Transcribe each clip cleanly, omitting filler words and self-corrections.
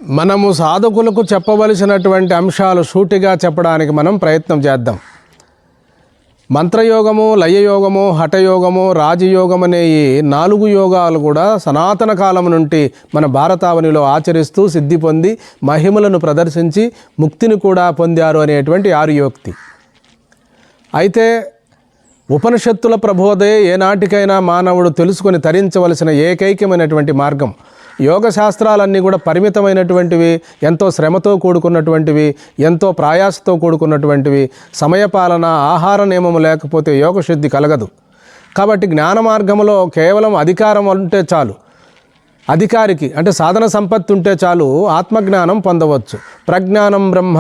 మనము సాధకులకు చెప్పవలసినటువంటి అంశాలు సూటిగా చెప్పడానికి మనం ప్రయత్నం చేద్దాం. మంత్రయోగము, లయయోగము, హఠయోగము, రాజయోగం అనే ఈ 4 యోగాలు కూడా సనాతన కాలం నుండి మన భారతావనిలో ఆచరిస్తూ సిద్ధి పొంది మహిమలను ప్రదర్శించి ముక్తిని కూడా పొందారు అనేటువంటి ఆర్యోక్తి. అయితే ఉపనిషత్తుల ప్రబోధే ఏనాటికైనా మానవుడు తెలుసుకొని తరించవలసిన ఏకైకమైనటువంటి మార్గం. యోగ శాస్త్రాలన్నీ కూడా పరిమితమైనటువంటివి, ఎంతో శ్రమతో కూడుకున్నటువంటివి, ఎంతో ప్రయాసతో కూడుకున్నటువంటివి. సమయపాలన, ఆహార నియమము లేకపోతే యోగశుద్ధి కలగదు. కాబట్టి జ్ఞాన మార్గంలో కేవలం అధికారం ఉంటే చాలు, అధికారికి అంటే సాధన సంపత్తి ఉంటే చాలు ఆత్మజ్ఞానం పొందవచ్చు. ప్రజ్ఞానం బ్రహ్మ,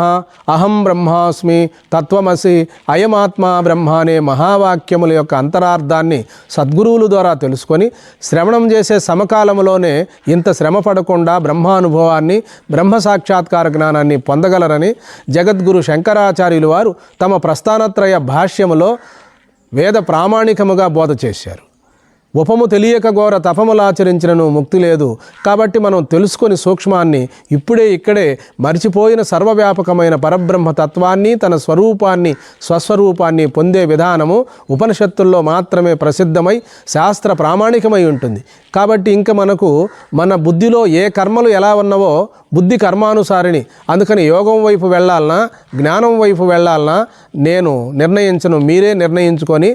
అహం బ్రహ్మాస్మి, తత్వమసి, అయమాత్మ బ్రహ్మ అనే మహావాక్యముల యొక్క అంతరార్థాన్ని సద్గురువుల ద్వారా తెలుసుకొని శ్రవణం చేసే సమకాలంలోనే ఇంత శ్రమ పడకుండా బ్రహ్మానుభవాన్ని, బ్రహ్మ సాక్షాత్కార జ్ఞానాన్ని పొందగలరని జగద్గురు శంకరాచార్యులు వారు తమ ప్రస్థానత్రయ భాష్యములో వేద ప్రామాణికముగా బోధ చేశారు. ఉపము తెలియక ఘోర తపములాచరించినను ముక్తి లేదు. కాబట్టి మనం తెలుసుకొని సూక్ష్మాన్ని ఇప్పుడే ఇక్కడే మరిచిపోయిన సర్వవ్యాపకమైన పరబ్రహ్మ తత్వాన్ని, తన స్వరూపాన్ని, స్వస్వరూపాన్ని పొందే విధానము ఉపనిషత్తుల్లో మాత్రమే ప్రసిద్ధమై శాస్త్ర ప్రామాణికమై ఉంటుంది. కాబట్టి ఇంక మనకు మన బుద్ధిలో ఏ కర్మలు ఎలా ఉన్నవో బుద్ధి కర్మానుసారిణి. అందుకని యోగం వైపు వెళ్ళాలన్నా, జ్ఞానం వైపు వెళ్ళాలన్నా నేను నిర్ణయించను, మీరే నిర్ణయించుకొని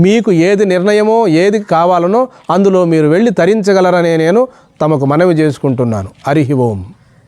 మీకు ఏది నిర్ణయమో, ఏది కావాలనో అందులో మీరు వెళ్ళి తరించగలరనే నేను తమకు మనవి చేసుకుంటున్నాను. హరి ఓం.